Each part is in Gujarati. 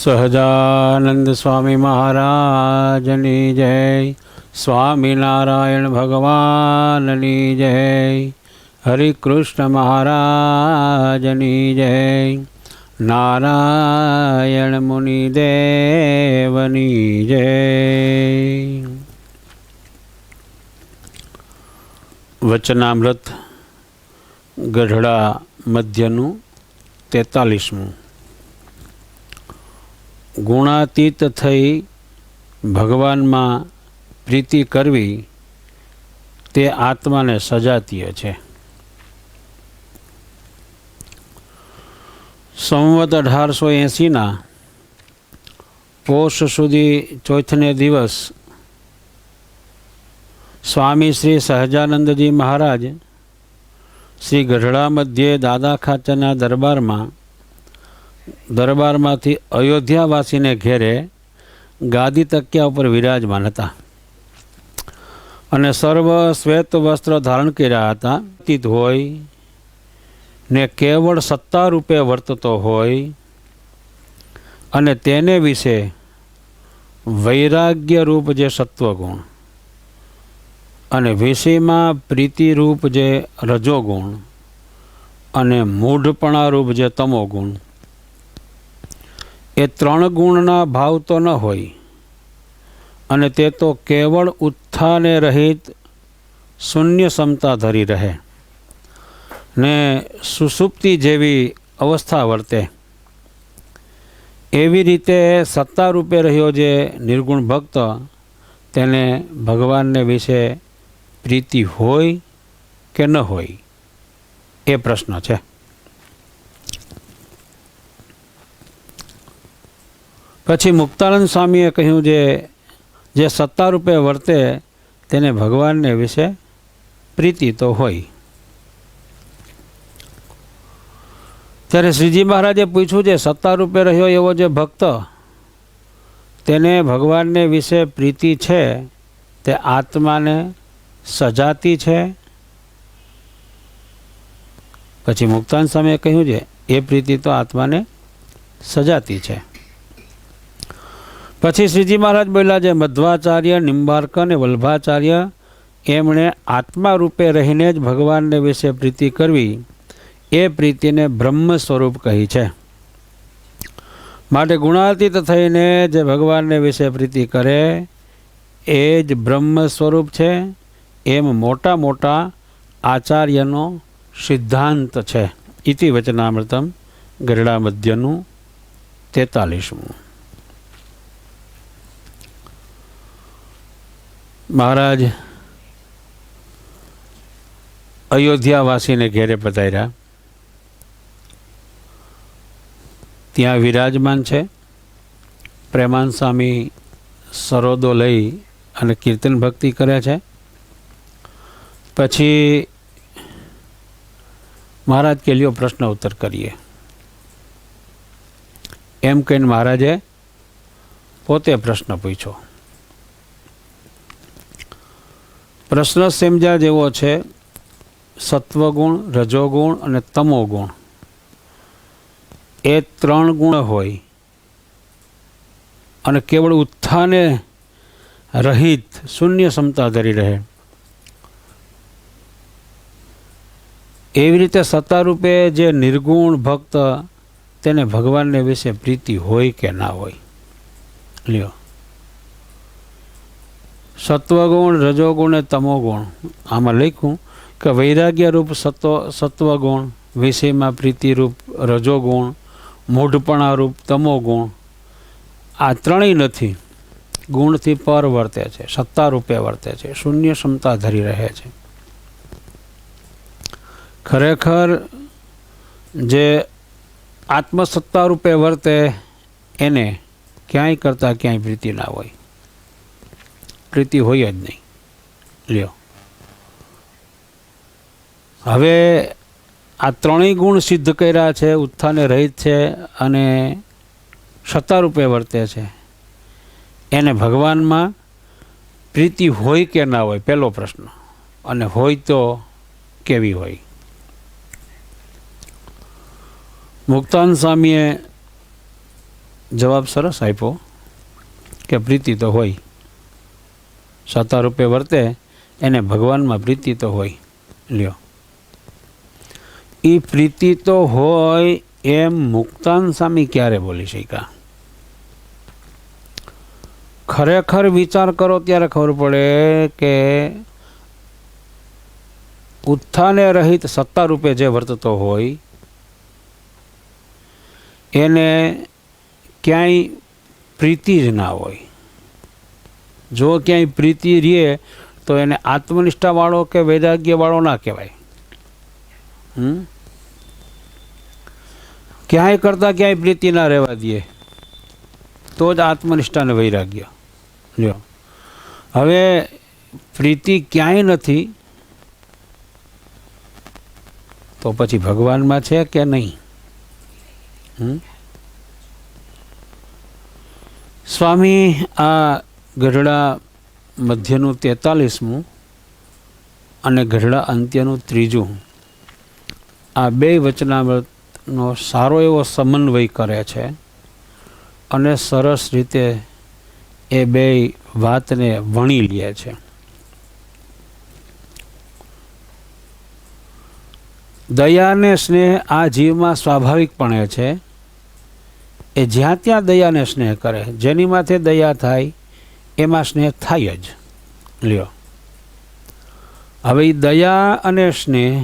સહજાનંદ સ્વામી મહારાજની જય, સ્વામિનારાયણ ભગવાનની જય, હરિકૃષ્ણ મહારાજની જય, નારાયણ મુનિદેવની જય. વચનામૃત ગઢડા મધ્યનું 43મું. ગુણાતીત થઈ ભગવાનમાં પ્રીતિ કરવી તે આત્માને સજાતીય છે. સંવત 1880ના પોષ સુધી ચોથને દિવસ સ્વામી શ્રી સહજાનંદજી મહારાજ શ્રી ગઢડા મધ્યે દાદા ખાચરના દરબારમાંથી અયોધ્યાવાસીને ઘેરે ગાદી તકિયા ઉપર વિરાજમાન હતા અને સર્વ શ્વેત વસ્ત્ર ધારણ કર્યા હતા. તીત હોય ને કેવળ સત્તા રૂપે વર્તતો હોય અને તેને વિશે વૈરાગ્ય રૂપ જે સત્વગુણ અને વિષયમાં પ્રીતિરૂપ જે રજોગુણ અને મૂઢપણા રૂપ જે તમોગુણ, એ ત્રણ ગુણના ભાવ તો ન હોય અને તે તો કેવળ ઉત્થાને રહિત શૂન્ય ક્ષમતા ધરી રહે ને સુષુપ્તિ જેવી અવસ્થા વર્તે. એવી રીતે સત્તા રૂપે રહ્યો જે નિર્ગુણ ભક્ત, તેને ભગવાનને વિશે પ્રીતિ હોય કે ન હોય એ પ્રશ્ન છે. પછી મુક્તાનંદ સ્વામીએ કહ્યું જે સત્તા રૂપે વર્તે તેને ભગવાનને વિશે પ્રીતિ તો હોય. ત્યારે શ્રીજી મહારાજે પૂછ્યું, જે સત્તા રૂપે રહ્યો એવો જે ભક્ત, તેને ભગવાનને વિશે પ્રીતિ છે તે આત્માને સજાતી છે? પછી મુક્તાનંદ સ્વામીએ કહ્યું છે એ પ્રીતિ તો આત્માને સજાતી છે. પછી શ્રીજી મહારાજ બોલ્યા, જે મધ્વાચાર્ય, નિંબાર્ક અને વલ્ભાચાર્ય એમણે આત્મા રૂપે રહીને જ ભગવાનને વિશે પ્રીતિ કરવી, એ પ્રીતિને બ્રહ્મ સ્વરૂપ કહી છે. માટે ગુણાતીત થઈને જે ભગવાનને વિશે પ્રીતિ કરે એ જ બ્રહ્મ સ્વરૂપ છે, એમ મોટા મોટા આચાર્યનો સિદ્ધાંત છે. ઇતિ વચનામૃતમ ગઢડા મધ્યનું 43મું. મહારાજ અયોધ્યાવાસીને ઘેરે પધાર્યા. ત્યાં વિરાજમાન છે. પ્રેમાનંદ સ્વામી સરોદો લઈ અને કીર્તન ભક્તિ કરે છે. પછી મહારાજ કે લ્યો પ્રશ્ન ઉત્તર કરીએ, એમ કહીને મહારાજે પોતે પ્રશ્ન પૂછ્યો. પ્રશ્ન સમજ્યા જેવો છે. સત્વગુણ, રજોગુણ અને તમોગુણ એ ત્રણ ગુણ હોય અને કેવળ ઉત્થાને રહિત શૂન્ય ક્ષમતા ધરી રહે. એવી રીતે સત્તા રૂપે જે નિર્ગુણ ભક્ત, તેને ભગવાનને વિશે પ્રીતિ હોય કે ના હોય? લ્યો, સત્વગુણ, રજોગુણ અને તમોગુણ. આમાં લખ્યું કે વૈરાગ્ય રૂપ સત્વગુણ, વિષયમાં પ્રીતિરૂપ રજોગુણ, મૂઢપણા રૂપ તમોગુણ, આ ત્રણેય નથી. ગુણથી પર વર્તે છે, સત્તા રૂપે વર્તે છે, શૂન્ય ક્ષમતા ધરી રહે છે. ખરેખર જે આત્મસત્તા રૂપે વર્તે એને ક્યાંય કરતાં ક્યાંય પ્રીતિ ના હોય. પ્રીતિ હોય જ નહીં. લ્યો, હવે આ ત્રણેય ગુણ સિદ્ધ કર્યા છે, ઉત્થાને રહિત છે અને સત્તા રૂપે વર્તે છે, એને ભગવાનમાં પ્રીતિ હોય કે ના હોય, પહેલો પ્રશ્ન. અને હોય તો કેવી હોય? મુક્તાનંદ સ્વામીએ જવાબ સરસ આપ્યો કે પ્રીતિ તો હોય, સત્તા રૂપે વર્તે એને ભગવાનમાં પ્રીતિ તો હોય. લ્યો, એ પ્રીતિ તો હોય એમ મુક્તાન સ્વામી ક્યારે બોલી શક્યા? ખરેખર વિચાર કરો ત્યારે ખબર પડે કે ઉત્થાને રહિત સત્તા રૂપે જે વર્તતો હોય એને ક્યાંય પ્રીતિ જ ના હોય. જો ક્યાંય પ્રીતિ રહે તો એને આત્મનિષ્ઠાવાળો કે વૈરાગ્યવાળો ના કહેવાય. ક્યાંય કરતાં ક્યાંય પ્રીતિ ના રહેવા દે તો જ આત્મનિષ્ઠા ને વૈરાગ્ય. લ્યો, હવે પ્રીતિ ક્યાંય નથી તો પછી ભગવાનમાં છે કે નહીં? સ્વામી આ ગઢડા મધ્યનું 43મું અને ગઢડા અંત્યનું 3જું આ બે વચનામૃતનો સારો એવો સમન્વય કરે છે અને સરસ રીતે એ બે વાતને વણી લે છે. દયા અને સ્નેહ આ જીવમાં સ્વાભાવિકપણે છે. એ જ્યાં ત્યાં દયાને સ્નેહ કરે, જેની માથે દયા થાય એમાં સ્નેહ થાય જ. લ્યો, હવે એ દયા અને સ્નેહ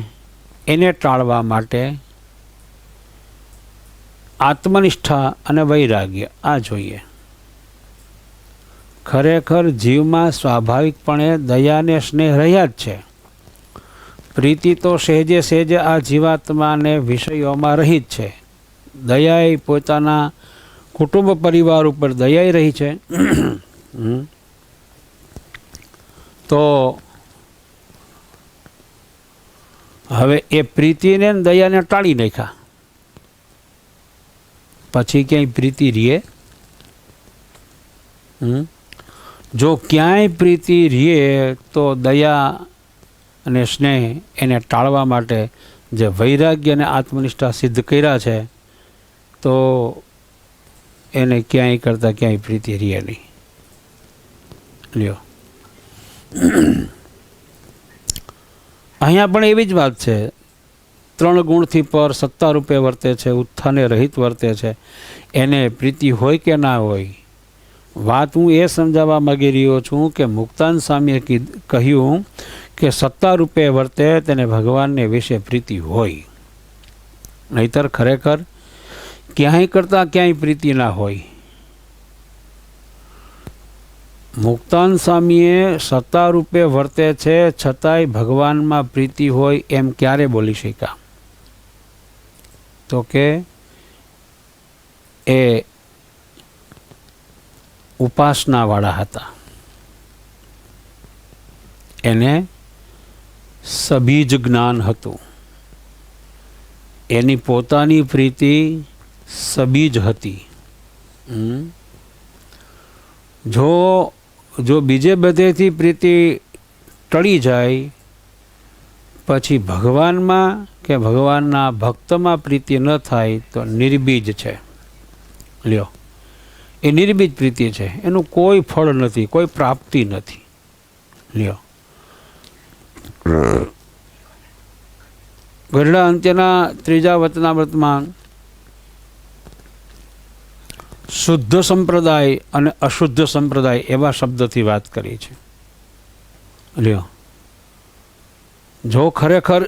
એને ટાળવા માટે આત્મનિષ્ઠા અને વૈરાગ્ય આ જોઈએ. ખરેખર જીવમાં સ્વાભાવિકપણે દયા અને સ્નેહ રહ્યા જ છે. પ્રીતિ તો સહેજે સહેજે આ જીવાત્માને વિષયોમાં રહી જ છે. દયાએ પોતાના કુટુંબ પરિવાર ઉપર દયાઈ રહી છે. તો હવે એ પ્રીતિને દયાને ટાળી નાખ્યા પછી ક્યાંય પ્રીતિ રીએ? જો ક્યાંય પ્રીતિ રીએ તો દયા અને સ્નેહ એને ટાળવા માટે જે વૈરાગ્ય અને આત્મનિષ્ઠા સિદ્ધ કર્યા છે તો એને ક્યાંય કરતાં ક્યાંય પ્રીતિ રીએ નહીં. લ્યો, અહીંયા પણ એવી જ વાત છે. 3 ગુણથી પર સત્તા રૂપે વર્તે છે, ઉત્થાને રહિત વર્તે છે, એને પ્રીતિ હોય કે ના હોય? વાત હું એ સમજાવવા માગી રહ્યો છું કે મુક્તાન સ્વામીએ કહ્યું કે સત્તા રૂપે વર્તે તેને ભગવાનને વિશે પ્રીતિ હોય, નહીતર ખરેખર ક્યાંય કરતાં ક્યાંય પ્રીતિ ના હોય. મુક્તાન સ્વામીએ સત્તા રૂપે વર્તે છે છતાંય ભગવાનમાં પ્રીતિ હોય એમ ક્યારે બોલી શક્યા? તો કે એ ઉપાસનાવાળા હતા. એને સબીજ જ્ઞાન હતું. એની પોતાની પ્રીતિ સબીજ હતી. જો બીજે બધેથી પ્રીતિ ટળી જાય પછી ભગવાનમાં કે ભગવાનના ભક્તમાં પ્રીતિ ન થાય તો નિર્બીજ છે. લ્યો, એ નિર્બીજ પ્રીતિ છે, એનું કોઈ ફળ નથી, કોઈ પ્રાપ્તિ નથી. લ્યો, ગઢડા અંત્યના 3જા વચનામૃતમાં શુદ્ધ સંપ્રદાય અને અશુદ્ધ સંપ્રદાય એવા શબ્દથી વાત કરી છે. લ્યો, જો ખરેખર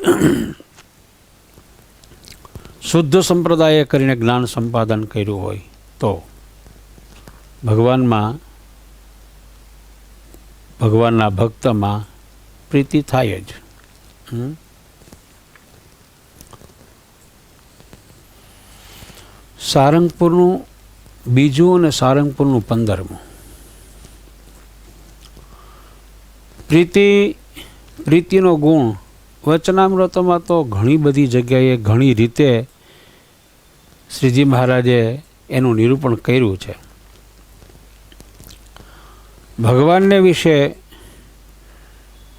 શુદ્ધ સંપ્રદાયે કરીને જ્ઞાન સંપાદન કર્યું હોય તો ભગવાનના ભક્તમાં પ્રીતિ થાય જ. સારંગપુરનું 2જું અને સારંગપુરનું 15મું પ્રીતિનો ગુણ વચનામૃતોમાં તો ઘણી બધી જગ્યાએ ઘણી રીતે શ્રીજી મહારાજે એનું નિરૂપણ કર્યું છે. ભગવાનને વિશે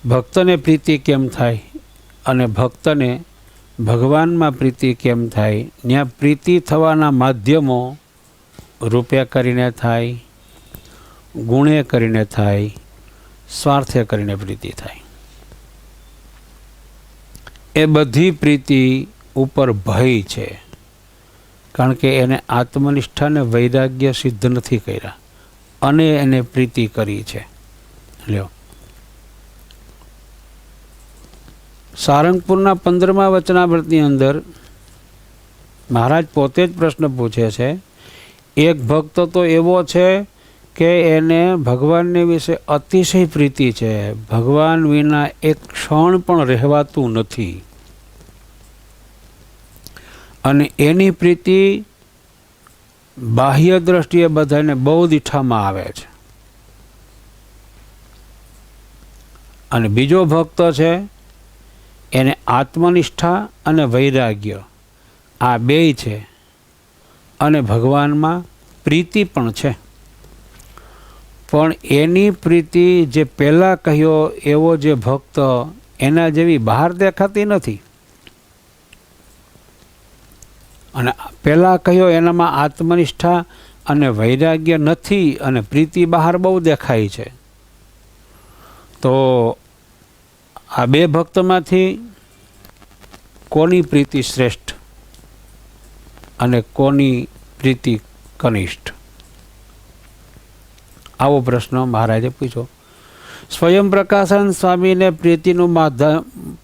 ભક્તને પ્રીતિ કેમ થાય અને ભક્તને ભગવાનમાં પ્રીતિ કેમ થાય, ત્યાં પ્રીતિ થવાના માધ્યમો રૂપે કરીને થાય, ગુણે કરીને થાય, સ્વાર્થે કરીને પ્રીતિ થાય. એ બધી પ્રીતિ ઉપર ભય છે, કારણ કે એને આત્મનિષ્ઠા ને વૈરાગ્ય સિદ્ધ નથી કર્યા અને એને પ્રીતિ કરી છે. લ્યો, સારંગપુરના 15મા વચનામૃતની અંદર મહારાજ પોતે જ પ્રશ્ન પૂછે છે. એક ભક્ત તો એવો છે કે એને ભગવાનને વિશે અતિશય પ્રીતિ છે, ભગવાન વિના એક ક્ષણ પણ રહેવાતું નથી, અને એની પ્રીતિ બાહ્ય દ્રષ્ટિએ બધાને બહુ દીઠામાં આવે છે. અને બીજો ભક્ત છે, એને આત્મનિષ્ઠા અને વૈરાગ્ય આ બેય છે, અને ભગવાનમાં પ્રીતિ પણ છે. પણ એની પ્રીતિ જે પહેલાં કહ્યો એવો જે ભક્ત એના જેવી બહાર દેખાતી નથી, અને પહેલાં કહ્યો એનામાં આત્મનિષ્ઠા અને વૈરાગ્ય નથી, અને પ્રીતિ બહાર બહુ દેખાય છે. તો આ બે ભક્તમાંથી કોની પ્રીતિ શ્રેષ્ઠ અને કોની પ્રીતિ કનિષ્ઠ? આવો પ્રશ્ન મહારાજે પૂછ્યો. સ્વયં પ્રકાશાનંદ સ્વામીને પ્રીતિનું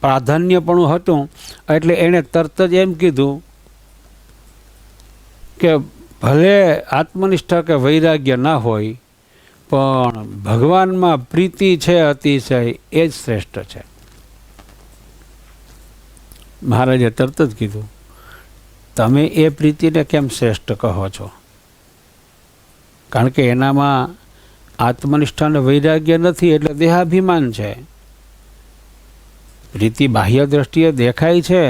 પ્રાધાન્યપણું હતું, એટલે એણે તરત જ એમ કીધું કે ભલે આત્મનિષ્ઠા કે વૈરાગ્ય ના હોય, પણ ભગવાનમાં પ્રીતિ છે અતિશય, એ જ શ્રેષ્ઠ છે. મહારાજે તરત જ કીધું, તમે એ પ્રીતિને કેમ શ્રેષ્ઠ કહો છો? કારણ કે એનામાં આત્મનિષ્ઠા અને વૈરાગ્ય નથી, એટલે દેહાભિમાન છે. પ્રીતિ બાહ્ય દ્રષ્ટિએ દેખાય છે,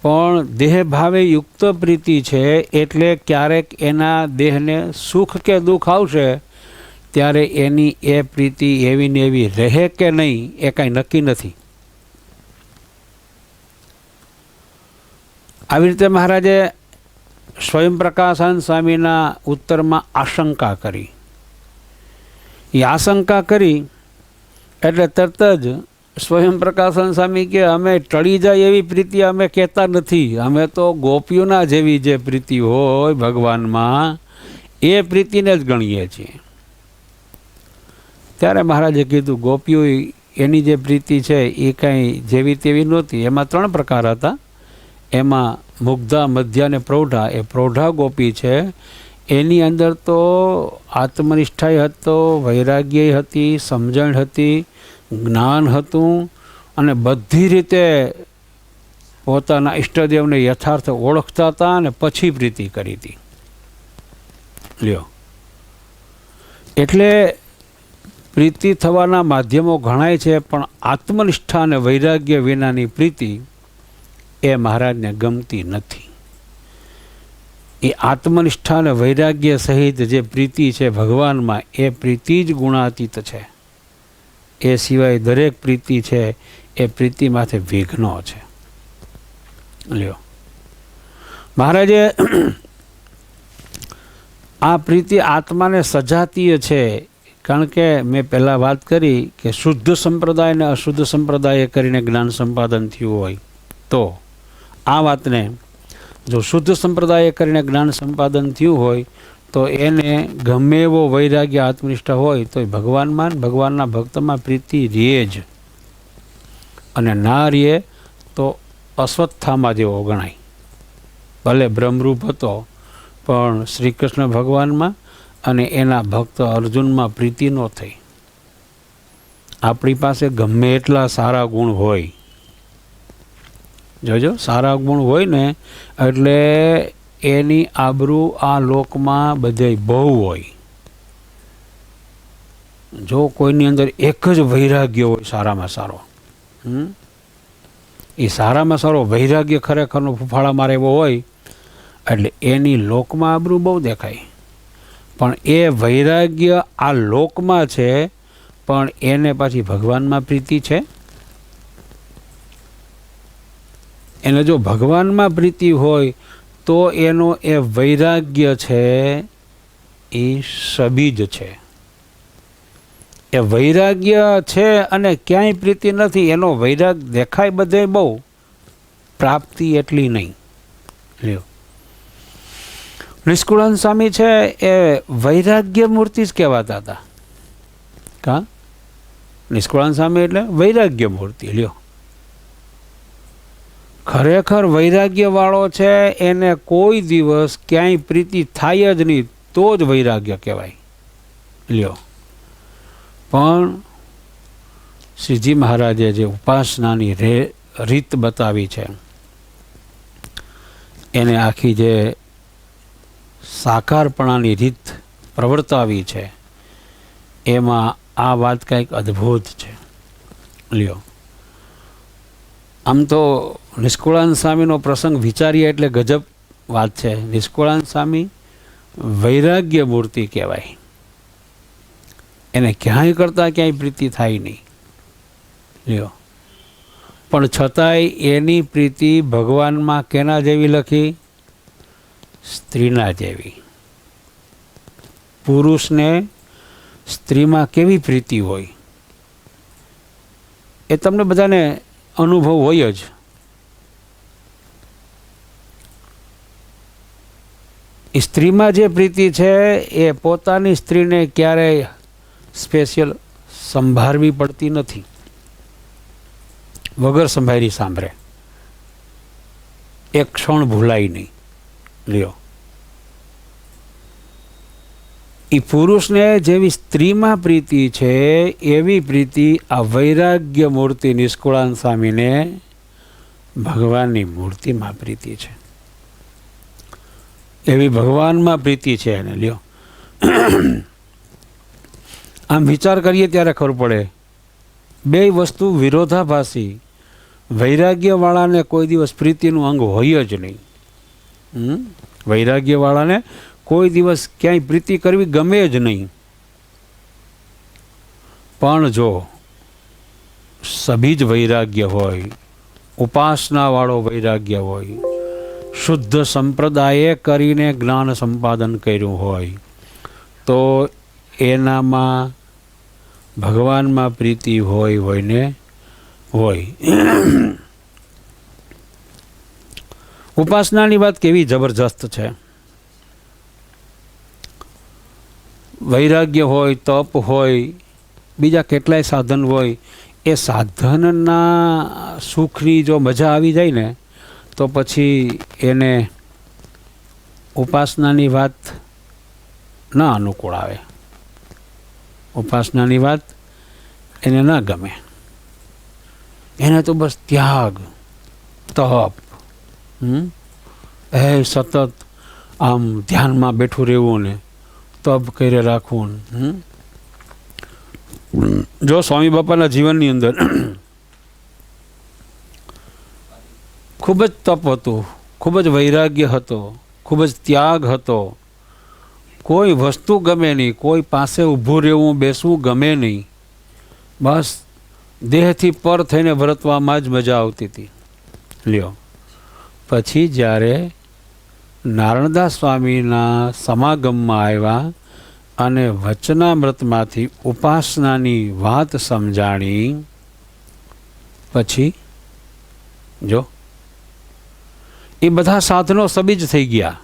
પણ દેહ ભાવે યુક્ત પ્રીતિ છે, એટલે ક્યારેક એના દેહને સુખ કે દુઃખ આવશે ત્યારે એની એ પ્રીતિ એવી ને એવી રહે કે નહીં એ કાંઈ નક્કી નથી. આવી રીતે મહારાજે સ્વયં પ્રકાશાનંદ સ્વામીના ઉત્તરમાં આશંકા કરી. એ આશંકા કરી એટલે તરત જ સ્વયં પ્રકાશાનંદ સ્વામી કે અમે ટળી જાય એવી પ્રીતિ અમે કહેતા નથી, અમે તો ગોપીઓના જેવી જે પ્રીતિ હોય ભગવાનમાં એ પ્રીતિને જ ગણીએ છીએ. ત્યારે મહારાજે કીધું, ગોપીઓ એની જે પ્રીતિ છે એ કાંઈ જેવી તેવી નહોતી. એમાં 3 પ્રકાર હતા. એમાં મુગ્ધા, મધ્યા અને પ્રૌઢા. એ પ્રૌઢા ગોપી છે, એની અંદર તો આત્મનિષ્ઠાય હતો, વૈરાગ્ય હતી, સમજણ હતી, જ્ઞાન હતું, અને બધી રીતે પોતાના ઈષ્ટદેવને યથાર્થ ઓળખતા હતા, અને પછી પ્રીતિ કરી હતી. લ્યો, એટલે પ્રીતિ થવાના માધ્યમો ઘણાય છે, પણ આત્મનિષ્ઠા અને વૈરાગ્ય વિનાની પ્રીતિ એ મહારાજને ગમતી નથી. એ આત્મનિષ્ઠા અને વૈરાગ્ય સહિત જે પ્રીતિ છે ભગવાનમાં, એ પ્રીતિ જ ગુણાતીત છે. એ સિવાય દરેક પ્રીતિ છે એ પ્રીતિ માથે વિઘ્નો છે. લ્યો, મહારાજે આ પ્રીતિ આત્માને સજાતીય છે, કારણ કે મેં પહેલાં વાત કરી કે શુદ્ધ સંપ્રદાય અને અશુદ્ધ સંપ્રદાય કરીને જ્ઞાન સંપાદન થયું હોય, તો આ વાતને જો શુદ્ધ સંપ્રદાય કરીને જ્ઞાન સંપાદન થયું હોય તો એને ગમે એવો વૈરાગ્ય આત્મનિષ્ઠા હોય તો ભગવાનમાં ભગવાનના ભક્તમાં પ્રીતિ રહે જ, અને ના રહે તો અશ્વત્થામા જેવો ગણાય. ભલે બ્રહ્મરૂપ હતો, પણ શ્રી કૃષ્ણ ભગવાનમાં અને એના ભક્ત અર્જુનમાં પ્રીતિ ન થઈ. આપણી પાસે ગમે એટલા સારા ગુણ હોય, જોજો સારા ગુણ હોય ને એટલે એની આબરૂ આ લોકમાં બધે બહુ હોય. જો કોઈની અંદર એક જ વૈરાગ્ય હોય સારામાં સારો, એ સારામાં સારો વૈરાગ્ય ખરેખરનો ફૂફાળા મારે એવો હોય, એટલે એની લોકમાં આબરૂ બહુ દેખાય. પણ એ વૈરાગ્ય આ લોકમાં છે, પણ એને પાછી ભગવાનમાં પ્રીતિ છે. એને જો ભગવાનમાં પ્રીતિ હોય તો એનો એ વૈરાગ્ય છે એ સબીજ છે. એ વૈરાગ્ય છે અને ક્યાંય પ્રીતિ નથી. એનો વૈરાગ દેખાય બધે બહુ, પ્રાપ્તિ એટલી નહીં. લ્યો, નિષ્કુળાનંદ સ્વામી છે એ વૈરાગ્ય મૂર્તિ જ કહેવાતા હતા. કા નિષ્કુળાનંદ સ્વામી એટલે વૈરાગ્ય મૂર્તિ. લ્યો, ખરેખર વૈરાગ્ય વાળો છે એને કોઈ દિવસ ક્યાંય પ્રીતિ થાય જ નહીં, તો જ વૈરાગ્ય કહેવાય. લ્યો, પણ શ્રીજી મહારાજે જે ઉપાસનાની રીત બતાવી છે, એને આખી જે સાકારપણાની રીત પ્રવર્તાવી છે, એમાં આ વાત કંઈક અદ્ભુત છે. લ્યો, આમ તો નિષ્કુળાનંદ સ્વામીનો પ્રસંગ વિચારીએ એટલે ગજબ વાત છે. નિષ્કુળાનંદ સ્વામી વૈરાગ્ય મૂર્તિ કહેવાય. એને ક્યાંય કરતાં ક્યાંય પ્રીતિ થાય નહીં. લ્યો, પણ છતાંય એની પ્રીતિ ભગવાનમાં કેના જેવી લખી? સ્ત્રીના જેવી. પુરુષને સ્ત્રીમાં કેવી પ્રીતિ હોય એ તમને બધાને અનુભવ હોય જ. સ્ત્રીમાં જે પ્રીતિ છે એ પોતાની સ્ત્રીને ક્યારેય સ્પેશિયલ સંભાળવી પડતી નથી. વગર સંભાળી સાંભળે, એક ક્ષણ ભૂલાય નહીં. લ્યો, એ પુરુષને જેવી સ્ત્રીમાં પ્રીતિ છે એવી પ્રીતિ આ વૈરાગ્ય મૂર્તિ નિષ્કુળાનંદ સ્વામીને ભગવાનની મૂર્તિમાં પ્રીતિ છે. એવી ભગવાનમાં પ્રીતિ છે એને. લ્યો, આમ વિચાર કરીએ ત્યારે ખબર પડે બે વસ્તુ વિરોધાભાસી. વૈરાગ્યવાળાને કોઈ દિવસ પ્રીતિનું અંગ હોય જ નહીં. વૈરાગ્યવાળાને કોઈ દિવસ ક્યાંય પ્રીતિ કરવી ગમે જ નહીં. પણ જો સબીજ વૈરાગ્ય હોય, ઉપાસનાવાળો વૈરાગ્ય હોય, શુદ્ધ સંપ્રદાયે કરીને જ્ઞાન સંપાદન કર્યું હોય, તો એનામાં ભગવાનમાં પ્રીતિ હોય ને હોય. ઉપાસનાની વાત કેવી જબરજસ્ત છે. વૈરાગ્ય હોય, તપ હોય, બીજા કેટલાય સાધન હોય. એ સાધનના સુખની જો મજા આવી જાય ને તો પછી એને ઉપાસનાની વાત ના અનુકૂળ આવે. ઉપાસનાની વાત એને ના ગમે. એને તો બસ ત્યાગ, તપ, સતત આમ ધ્યાનમાં બેઠું રહેવું ને તપ કરી રાખવું. જો સ્વામી બાપાના જીવનની અંદર ખૂબ જ તપ હતું, ખૂબ જ વૈરાગ્ય હતો, ખૂબ જ ત્યાગ હતો. કોઈ વસ્તુ ગમે નહીં, કોઈ પાસે ઊભું રહેવું બેસવું ગમે નહીં. બસ દેહથી પર થઈને વર્તવામાં જ મજા આવતી હતી. લ્યો, પછી જ્યારે નારણદાસ સ્વામીના સમાગમમાં આવ્યા અને વચનામૃતમાંથી ઉપાસનાની વાત સમજાણી, પછી જો એ બધા સાધનો સબીજ થઈ ગયા.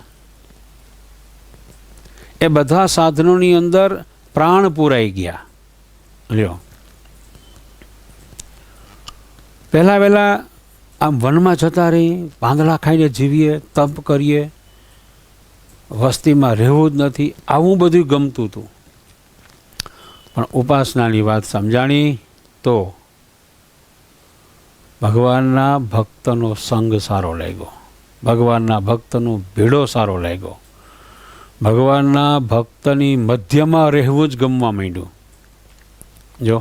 એ બધા સાધનોની અંદર પ્રાણ પૂરાઈ ગયા. લ્યો, પહેલાં આમ વનમાં જતા રહી, પાંદડા ખાઈને જીવીએ, તપ કરીએ, વસ્તીમાં રહેવું જ નથી, આવું બધું ગમતું હતું. પણ ઉપાસનાની વાત સમજાણી તો ભગવાનના ભક્તનો સંગ સારો લાગ્યો, ભગવાનના ભક્તનો ભેડો સારો લાગ્યો, ભગવાનના ભક્તની મધ્યમાં રહેવું જ ગમવા માંડ્યું. જો,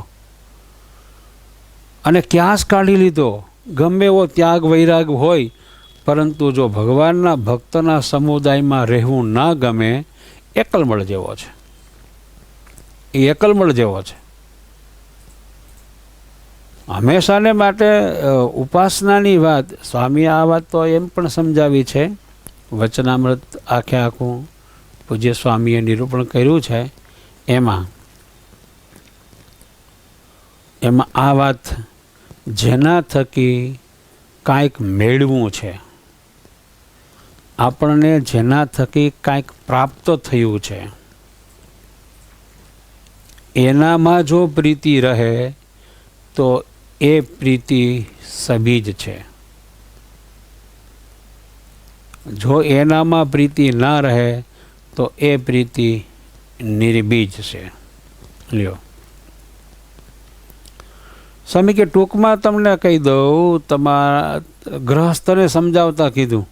અને ક્યાસ કાઢી લીધો. ગમે એવો ત્યાગ વૈરાગ હોય, પરંતુ જો ભગવાનના ભક્તના સમુદાયમાં રહેવું ના ગમે, એકલમળ જેવો છે. એ એકલમળ જેવો છે. હંમેશાને માટે ઉપાસનાની વાત સ્વામીએ આ વાત તો એમ પણ સમજાવી છે, વચનામૃત આખે આખું પૂજ્ય સ્વામીએ નિરૂપણ કર્યું છે એમાં આ વાત, જેના થકી કાંઈક મેળવું છે, આપણને જેના થકી કાંઈક પ્રાપ્ત થયું છે, એનામાં જો પ્રીતિ રહે તો એ પ્રીતિ સબીજ છે. જો એનામાં પ્રીતિ ના રહે તો એ પ્રીતિ નિર્બીજ છે. લ્યો સ્વામી કે ટૂંકમાં તમને કહી દઉં, તમારા ગૃહસ્થને સમજાવતા કીધું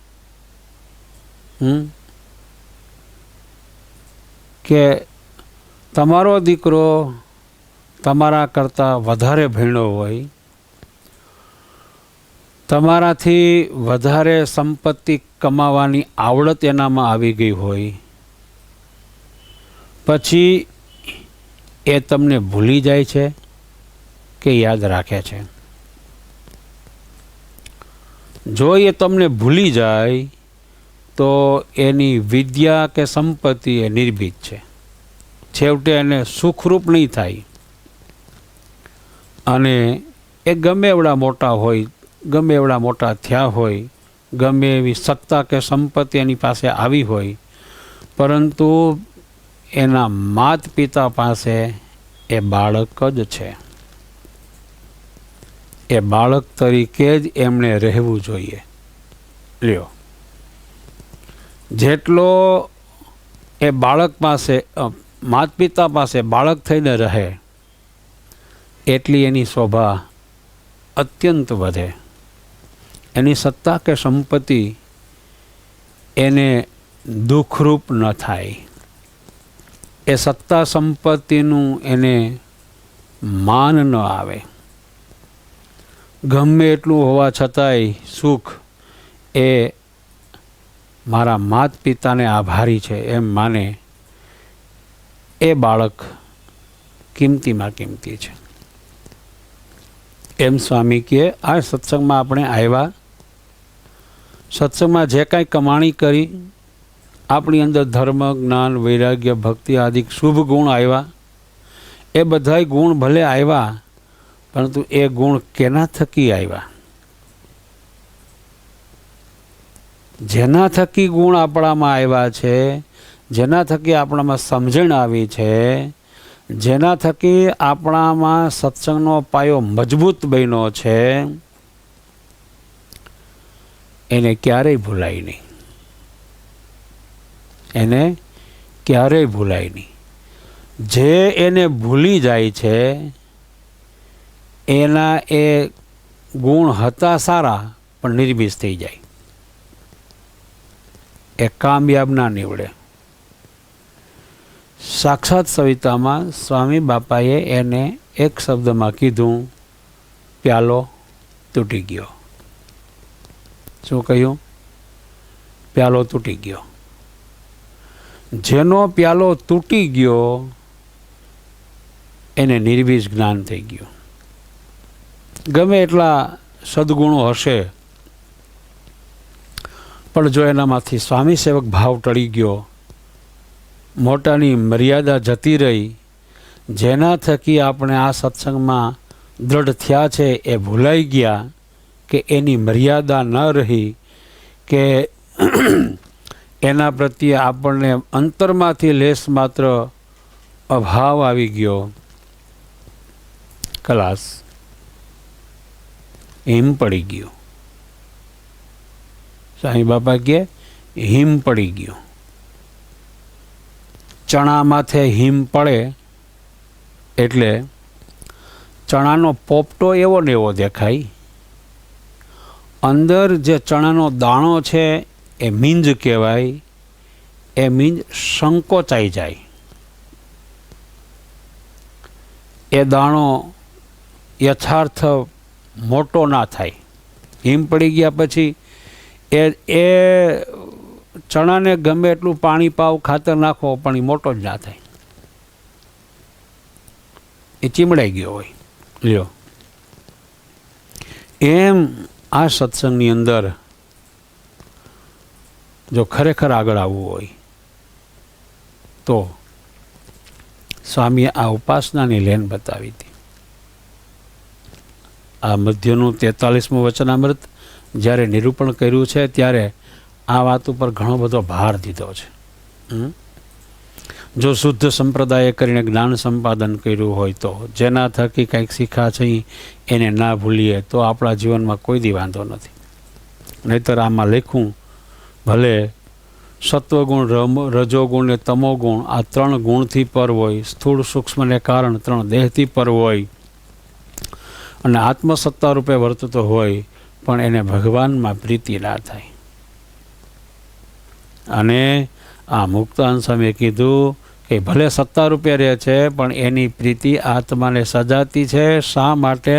કે તમારો દીકરો તમારા કરતાં વધારે ભણ્યો હોય, તમારાથી વધારે સંપત્તિ કમાવાની આવડત એનામાં આવી ગઈ હોય, પછી એ તમને ભૂલી જાય છે કે યાદ રાખે છે? જો એ તમને ભૂલી જાય તો એની વિદ્યા કે સંપત્તિ એ નિર્ભીજ છે. છેવટે એને સુખરૂપ નહીં થાય. અને એ ગમે એવડા મોટા હોય, ગમે એવડા મોટા થયા હોય, ગમે એવી સત્તા કે સંપત્તિ એની પાસે આવી હોય, પરંતુ એના માત પિતા પાસે એ બાળક જ છે. એ બાળક તરીકે જ એમણે રહેવું જોઈએ. લ્યો, જેટલો એ બાળક પાસે, માત પિતા પાસે બાળક થઈને રહે, એટલી એની શોભા અત્યંત વધે. એની સત્તા કે સંપત્તિ એને દુઃખરૂપ ન થાય. એ સત્તા સંપત્તિનું એને માન ન આવે. ગમે એટલું હોવા છતાંય સુખ એ મારા માત પિતાને આભારી છે એમ માને, એ બાળક કિંમતીમાં કિંમતી છે. એમ સ્વામી કહે, આ સત્સંગમાં આપણે આવ્યા, સત્સંગમાં જે કાંઈ કમાણી કરી, આપણી અંદર ધર્મ, જ્ઞાન, વૈરાગ્ય, ભક્તિ આદિ શુભ ગુણ આવ્યા, એ બધાય ગુણ ભલે આવ્યા, પરંતુ એ ગુણ કેના થકી આવ્યા? જેના થકી ગુણ આપણામાં આવ્યા છે, જેના થકી આપણામાં સમજણ આવી છે, જેના થકી આપણામાં સત્સંગનો પાયો મજબૂત બન્યો છે, એને ક્યારેય ભૂલાય નહીં. એને ક્યારેય ભૂલાય નહીં. જે એને ભૂલી જાય છે એના એ ગુણ હતા સારા પણ નિર્બીજ થઈ જાય, એ કામયાબ ના નીવડે. સાક્ષાત સવિતામાં સ્વામી બાપાએ એને એક શબ્દમાં કીધું, પ્યાલો તૂટી ગયો. શું કહ્યું? પ્યાલો તૂટી ગયો. જેનો પ્યાલો તૂટી ગયો એને નિર્બીજ જ્ઞાન થઈ ગયું. ગમે એટલા સદગુણો હશે, પણ જો એનામાંથી સ્વામી સેવક ભાવ ટળી ગયો, મોટાની મર્યાદા જતી રહી, જેના થકી આપણે આ સત્સંગમાં દ્રઢ થયા છે એ ભૂલાઈ ગયા, કે એની મર્યાદા ન રહી, કે એના પ્રત્યે આપણને અંતરમાંથી લેશ માત્ર અભાવ આવી ગયો, ખલાસ, હિમ પડી ગયો. સાંઈ બાપા કહે હિમ પડી ગયો. ચણા માથે હિમ પડે એટલે ચણાનો પોપટો એવો ને એવો દેખાય, અંદર જે ચણાનો દાણો છે એ મીંજ કહેવાય, એ મીંજ સંકોચાઈ જાય. એ દાણો યથાર્થ મોટો ના થાય. હિમ પડી ગયા પછી એ ચણાને ગમે એટલું પાણી પાવ, ખાતર નાખો, પણ એ મોટો જ ના થાય. એ ચીમડાઈ ગયો હોય. લ્યો, એમ આ સત્સંગની અંદર જો ખરેખર આગળ આવવું હોય તો સ્વામીએ આ ઉપાસનાની લેન બતાવી હતી. આ મધ્યનું 43મું વચનામૃત જ્યારે નિરૂપણ કર્યું છે ત્યારે આ વાત ઉપર ઘણો બધો ભાર દીધો છે. જો શુદ્ધ સંપ્રદાય કરીને જ્ઞાન સંપાદન કર્યું હોય તો જેના થકી કંઈક શીખા છે એને ના ભૂલીએ તો આપણા જીવનમાં કોઈ દી વાંધો નથી. નહીંતર આમાં લખું ભલે સત્વગુણ, રજોગુણ ને તમોગુણ આ 3 ગુણથી પર હોય, સ્થૂળ સૂક્ષ્મને કારણ 3 દેહથી પર હોય અને આત્મસત્તા રૂપે વર્તતો હોય, પણ એને ભગવાનમાં પ્રીતિ ના થાય. અને આ મુક્તાન સ્વામીએ કીધું કે ભલે સત્તા રૂપે રહે છે પણ એની પ્રીતિ આત્માને સજાતી છે. શા માટે?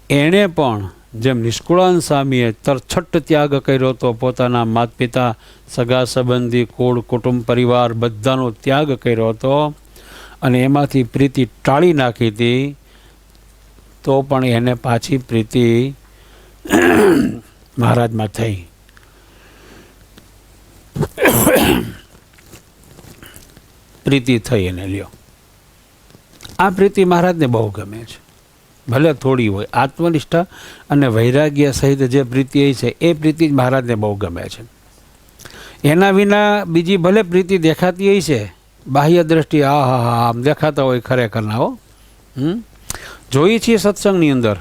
એણે પણ જેમ નિષ્કુળાન સ્વામીએ તરછટ ત્યાગ કર્યો તો પોતાના માતા પિતા, સગા સંબંધી, કુળ, કુટુંબ, પરિવાર બધાનો ત્યાગ કર્યો હતો અને એમાંથી પ્રીતિ ટાળી નાખી હતી, તો પણ એને પાછી પ્રીતિ મહારાજમાં થઈ. પ્રીતિ થઈ એને લ્યો. આ પ્રીતિ મહારાજને બહુ ગમે છે. ભલે થોડી હોય, આત્મનિષ્ઠા અને વૈરાગ્ય સહિત જે પ્રીતિ છે એ પ્રીતિ જ મહારાજને બહુ ગમે છે. એના વિના બીજી ભલે પ્રીતિ દેખાતી હોય છે, બાહ્ય દ્રષ્ટિએ આમ દેખાતા હોય ખરેખરના હો. જોઈએ છીએ સત્સંગની અંદર,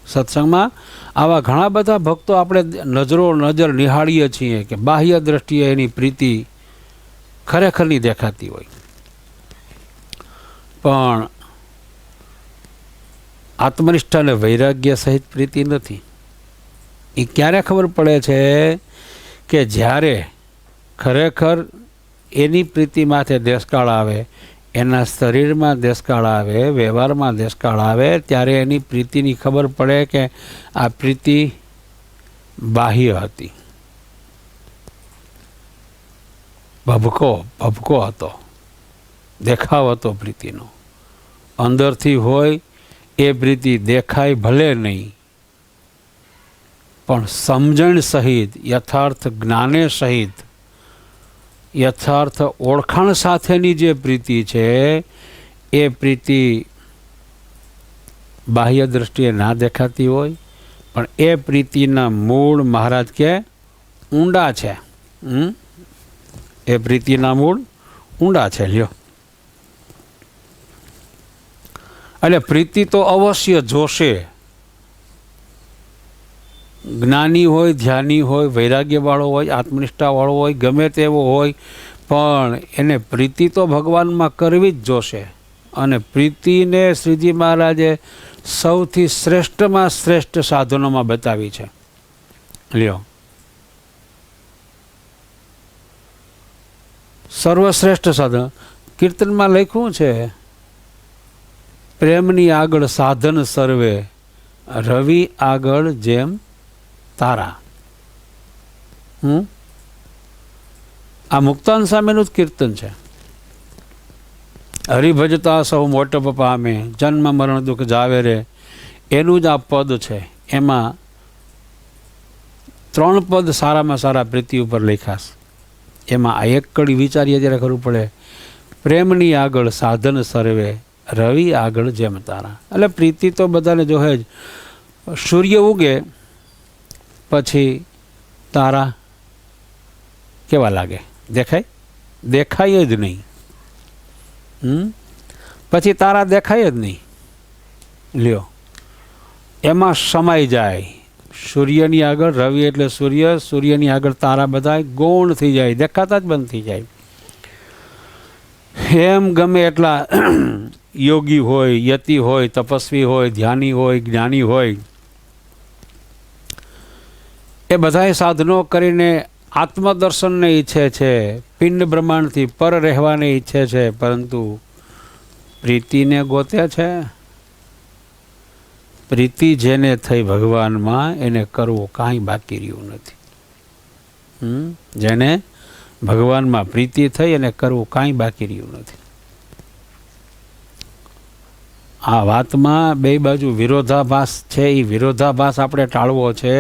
સત્સંગમાં આવા ઘણા બધા ભક્તો આપણે નજર નિહાળીએ છીએ કે બાહ્ય દ્રષ્ટિએ એની પ્રીતિ ખરેખરની દેખાતી હોય, પણ આત્મનિષ્ઠા અને વૈરાગ્ય સહિત પ્રીતિ નથી. એ ક્યારે ખબર પડે છે કે જ્યારે ખરેખર એની પ્રીતિ માથે દેશકાળ આવે, એના શરીરમાં દેશકાળ આવે, વ્યવહારમાં દેશકાળ આવે, ત્યારે એની પ્રીતિની ખબર પડે કે આ પ્રીતિ બાહ્ય હતી, ભભકો હતો, દેખાવ હતો પ્રીતિનો. અંદરથી હોય એ પ્રીતિ દેખાય ભલે નહીં, પણ સમજણ સહિત, યથાર્થ જ્ઞાને સહિત, યથાર્થ ઓળખાણ સાથેની જે પ્રીતિ છે એ પ્રીતિ બાહ્ય દ્રષ્ટિએ ના દેખાતી હોય, પણ એ પ્રીતિના મૂળ મહારાજ કે ઊંડા છે. એ પ્રીતિના મૂળ ઊંડા છે લ્યો. એટલે પ્રીતિ તો અવશ્ય જોશે. જ્ઞાની હોય, ધ્યાની હોય, વૈરાગ્યવાળો હોય, આત્મનિષ્ઠાવાળો હોય, ગમે તેવો હોય, પણ એને પ્રીતિ તો ભગવાનમાં કરવી જ જોશે. અને પ્રીતિને શ્રીજી મહારાજે સૌથી શ્રેષ્ઠમાં શ્રેષ્ઠ સાધનોમાં બતાવી છે લ્યો. સર્વશ્રેષ્ઠ સાધન કીર્તનમાં લખ્યું છે, પ્રેમની આગળ સાધન સર્વે, રવિ આગળ જેમ તારા. આ મુક્તાન સામેનું જ કીર્તન છે. હરિભજતા સૌ મોટપ પામે, જન્મ મરણ દુઃખ જાવે રે, એનું જ આ પદ છે. એમાં 3 પદ સારામાં સારા પ્રીતિ ઉપર લખાશ. એમાં આ એક કડી વિચારીએ ત્યારે ખરું પડે, પ્રેમની આગળ સાધન સર્વે, રવિ આગળ જેમ તારા. એટલે પ્રીતિ તો બધાને જોહે જ. સૂર્ય ઉગે પછી તારા કેવા લાગે? દેખાય? દેખાય જ નહીં. પછી તારા દેખાય જ નહીં લ્યો. એમાં સમાઈ જાય. સૂર્યની આગળ રવિ એટલે સૂર્ય, સૂર્યની આગળ તારા બધા ગૌણ થઈ જાય, દેખાતા જ બંધ થઈ જાય. એમ ગમે એટલા યોગી હોય, યતિ હોય, તપસ્વી હોય, ધ્યાની હોય, જ્ઞાની હોય, એ બધાએ સાધનો કરીને આત્મદર્શનને ઈચ્છે છે, પિંડ બ્રહ્માંડથી પર રહેવાને ઈચ્છે છે, પરંતુ પ્રીતિને ગોતે છે. પ્રીતિ જેને થઈ ભગવાનમાં, એને કરવું કાંઈ બાકી રહ્યું નથી. જેને ભગવાનમાં પ્રીતિ થઈ એને કરવું કાંઈ બાકી રહ્યું નથી. આ વાતમાં બે બાજુ વિરોધાભાસ છે. એ વિરોધાભાસ આપણે ટાળવો છે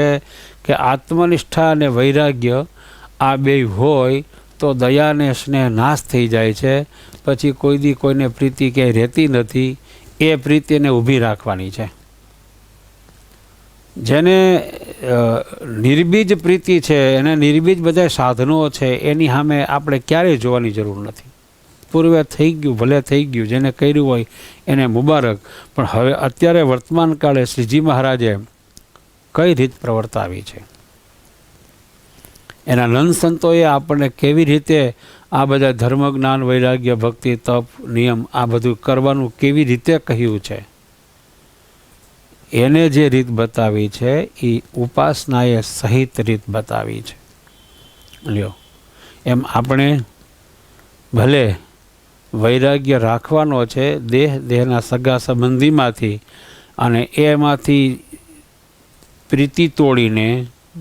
કે આત્મનિષ્ઠા અને વૈરાગ્ય આ બે હોય તો દયા અને સ્નેહ નાશ થઈ જાય છે. પછી કોઈ દી કોઈને પ્રીતિ ક્યાંય રહેતી નથી. એ પ્રીતિને ઊભી રાખવાની છે. જેને નિર્બીજ પ્રીતિ છે, એને નિર્બીજ બધા સાધનો છે, એની સામે આપણે ક્યારેય જોવાની જરૂર નથી. પૂર્વે થઈ ગયું ભલે થઈ ગયું, જેને કર્યું હોય એને મુબારક. પણ હવે અત્યારે વર્તમાન કાળે શ્રીજી મહારાજે કઈ રીત પ્રવર્તાવી છે, એના નંદ સંતોએ આપણને કેવી રીતે આ બધા ધર્મ, જ્ઞાન, વૈરાગ્ય, ભક્તિ, તપ, નિયમ આ બધું કરવાનું કેવી રીતે કહ્યું છે, એને જે રીત બતાવી છે એ ઉપાસનાએ સહિત રીત બતાવી છે. લ્યો, એમ આપણે ભલે વૈરાગ્ય રાખવાનો છે દેહના સગા સંબંધીમાંથી, અને એમાંથી પ્રીતિ તોડીને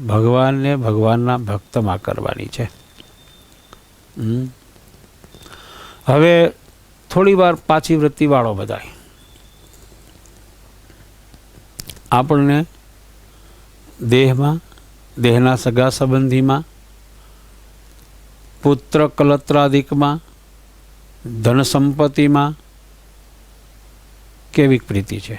ભગવાનને ભગવાનના ભક્તમાં કરવાની છે. હવે થોડી વાર પાછી વૃત્તિવાળો બધાય આપણને દેહમાં, દેહના સગા સંબંધીમાં, પુત્ર કલત્રાદિકમાં, ધન સંપત્તિમાં કેવી પ્રીતિ છે.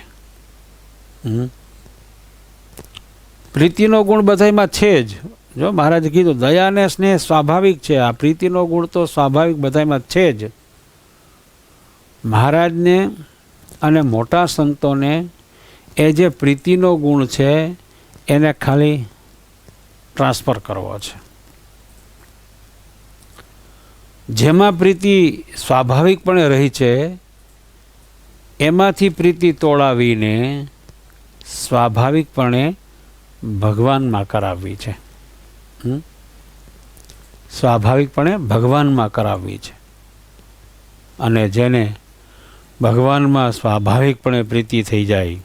પ્રીતિનો ગુણ બધામાં છે જ. જો મહારાજે કીધું દયા અને સ્નેહ સ્વાભાવિક છે. આ પ્રીતિનો ગુણ તો સ્વાભાવિક બધામાં છે જ. મહારાજને અને મોટા સંતોને એ જે પ્રીતિનો ગુણ છે એને ખાલી ટ્રાન્સફર કરવો છે. જેમાં પ્રીતિ સ્વાભાવિકપણે રહી છે એમાંથી પ્રીતિ તોડાવીને સ્વાભાવિકપણે ભગવાનમાં કરાવવી છે. સ્વાભાવિકપણે ભગવાનમાં કરાવવી છે. અને જેને ભગવાનમાં સ્વાભાવિકપણે પ્રીતિ થઈ જાય,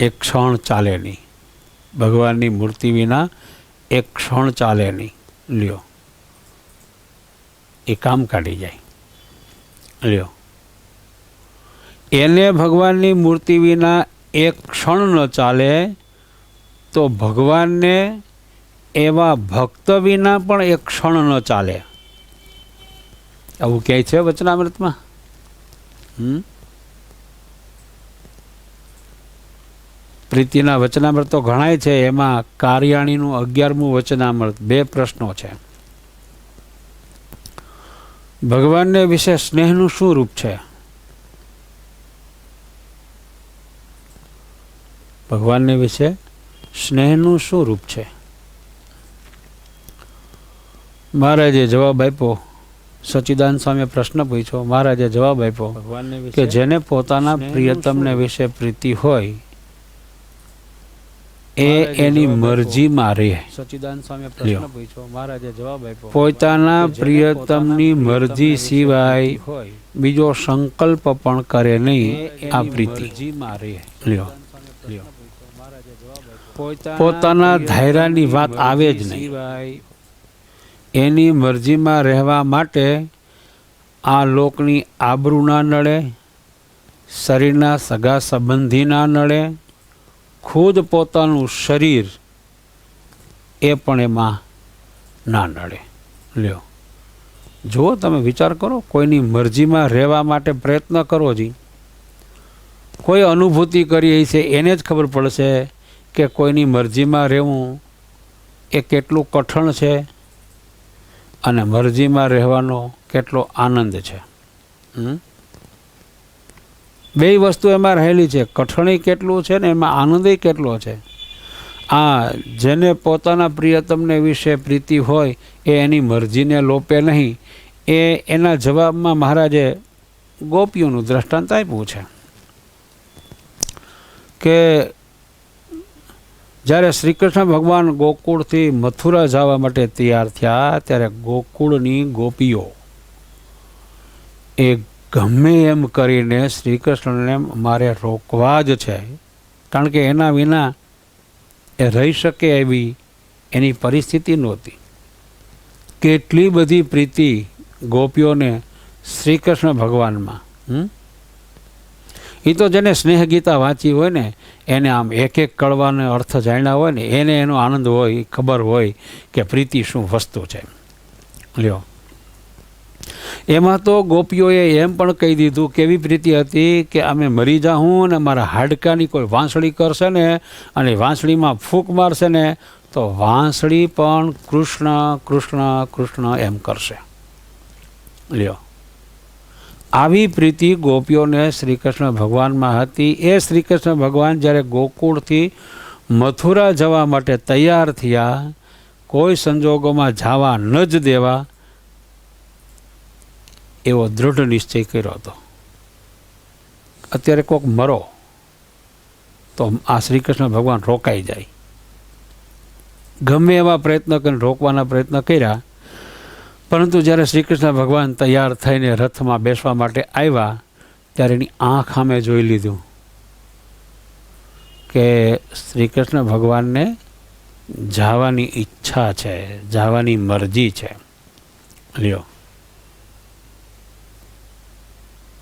એક ક્ષણ ચાલે નહીં. ભગવાનની મૂર્તિ વિના એક ક્ષણ ચાલે નહીં. લ્યો, એ કામ કાઢી જાય. લ્યો, એને ભગવાનની મૂર્તિ વિના એક ક્ષણ ન ચાલે તો ભગવાનને એવા ભક્ત વિના પણ એક ક્ષણ ન ચાલે. આવું ક્યાંય છે વચનામૃતમાં? પ્રીતિના વચનામૃત તો ઘણાય છે. એમાં કાર્યાણીનું 11મું વચનામૃત 2 પ્રશ્નો છે. ભગવાનને વિશે સ્નેહનું શું રૂપ છે? ભગવાનને વિશે સ્નેહનું શું રૂપ છે? મહારાજે જવાબ આપ્યો. સચ્ચિદાનંદ સ્વામીએ પ્રશ્ન પૂછ્યો, મહારાજે જવાબ આપ્યો કે જેને પોતાના પ્રિયતમને વિશે પ્રીતિ હોય એ એની મરજીમાં રહે. સચ્ચિદાનંદ સ્વામીએ પ્રશ્ન પૂછ્યો, મહારાજે જવાબ આપ્યો પોતાના પ્રિયતમની મરજી સિવાય બીજો સંકલ્પ પણ કરે નહીં. આ પ્રીતિ લ્યો, પોતાના ધાયરાની વાત આવે જ નહીં. એની મરજીમાં રહેવા માટે આ લોકની આબરૂ ના નડે, શરીરના સગા સંબંધી ના નડે, ખુદ પોતાનું શરીર એ પણ એમાં ના નડે. લ્યો, જુઓ, તમે વિચાર કરો, કોઈની મરજીમાં રહેવા માટે પ્રયત્ન કરો જી. કોઈ અનુભૂતિ કરી છે એને જ ખબર પડશે કે કોઈની મરજીમાં રહેવું એ કેટલું કઠણ છે અને મરજીમાં રહેવાનો કેટલો આનંદ છે. બે વસ્તુ એમાં રહેલી છે. કઠણી કેટલું છે ને એમાં આનંદય કેટલો છે. આ જેને પોતાના પ્રિયતમને વિશે પ્રીતિ હોય એ એની મરજીને લોપે નહીં. એ એના જવાબમાં મહારાજે ગોપીઓનું દ્રષ્ટાંત આપ્યું છે કે જ્યારે શ્રી કૃષ્ણ ભગવાન ગોકુળથી મથુરા જવા માટે તૈયાર થયા ત્યારે ગોકુળની ગોપીઓ એ ગમે એમ કરીને શ્રી કૃષ્ણને મારે રોકવા જ છે, કારણ કે એના વિના એ રહી શકે એવી એની પરિસ્થિતિ નહોતી. કેટલી બધી પ્રીતિ ગોપીઓને શ્રી કૃષ્ણ ભગવાનમાં. એ તો જેને સ્નેહ ગીતા વાંચી હોય ને એને આમ એક એક કળવાનો અર્થ જાણ્યા હોય ને એને એનો આનંદ હોય, ખબર હોય કે પ્રીતિ શું વસ્તુ છે. લ્યો, એમાં તો ગોપીઓએ એમ પણ કહી દીધું કેવી પ્રીતિ હતી કે અમે મરી જાઉં ને મારા હાડકાની કોઈ વાંસળી કરશે ને અને વાંસળીમાં ફૂંક મારશે ને તો વાંસળી પણ કૃષ્ણ કૃષ્ણ કૃષ્ણ એમ કરશે. લ્યો, આવી પ્રીતિ ગોપીઓને શ્રી કૃષ્ણ ભગવાનમાં હતી. એ શ્રી કૃષ્ણ ભગવાન જ્યારે ગોકુળથી મથુરા જવા માટે તૈયાર થયા, કોઈ સંજોગોમાં જવા ન જ દેવા એવો દૃઢ નિશ્ચય કર્યો હતો. અત્યારે કોઈક મરો તો આ શ્રી કૃષ્ણ ભગવાન રોકાઈ જાય. ગમે એવા પ્રયત્ન કરીને રોકવાના પ્રયત્ન કર્યા, પરંતુ જ્યારે શ્રી કૃષ્ણ ભગવાન તૈયાર થઈને રથમાં બેસવા માટે આવ્યા ત્યારે એની આંખ સામે જોઈ લીધું કે શ્રી કૃષ્ણ ભગવાનને જવાની ઈચ્છા છે, જવાની મરજી છે. લ્યો,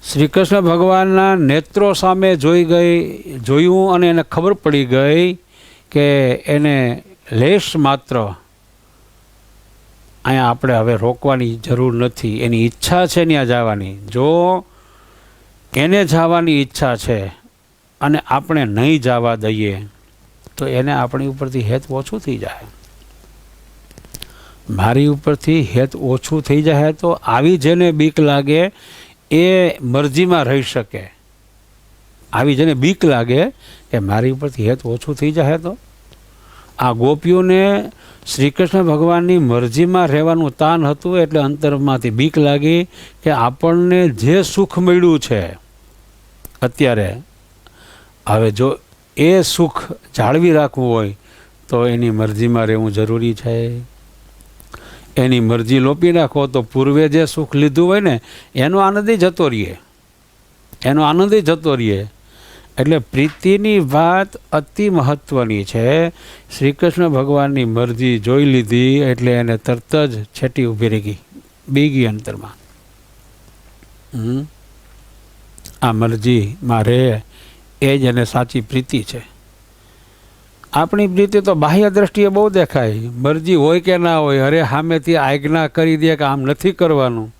શ્રી કૃષ્ણ ભગવાનના નેત્રો સામે જોયું અને એને ખબર પડી ગઈ કે એને લેશ માત્ર અહીંયા આપણે હવે રોકવાની જરૂર નથી. એની ઈચ્છા છે ત્યાં જવાની. જો એને જવાની ઈચ્છા છે અને આપણે નહીં જવા દઈએ તો એને આપણી ઉપરથી હેત ઓછું થઈ જાય. મારી ઉપરથી હેત ઓછું થઈ જાય તો આવી જેને બીક લાગે એ મરજીમાં રહી શકે. આવી જેને બીક લાગે કે મારી ઉપરથી હેત ઓછું થઈ જાય તો આ ગોપીઓને શ્રી કૃષ્ણ ભગવાનની મરજીમાં રહેવાનું તાન હતું એટલે અંતરમાંથી બીક લાગી કે આપણને જે સુખ મળ્યું છે અત્યારે, હવે જો એ સુખ જાળવી રાખવું હોય તો એની મરજીમાં રહેવું જરૂરી છે. એની મરજી લોપી નાખો તો પૂર્વે જે સુખ લીધું હોય ને એનો આનંદ જતો રહીએ, એનો આનંદ જતો રહીએ. એટલે પ્રીતિની વાત અતિ મહત્ત્વની છે. શ્રી કૃષ્ણ ભગવાનની મરજી જોઈ લીધી એટલે એને તરત જ છેટી ઊભી રહી ગઈ, બી ગઈ અંતરમાં. આ મરજીમાં રહે એ જ એને સાચી પ્રીતિ છે. આપણી પ્રીતિ તો બાહ્ય દ્રષ્ટિએ બહુ દેખાય, મરજી હોય કે ના હોય, અરે સામેથી આજ્ઞા કરી દે કે આમ નથી કરવાનું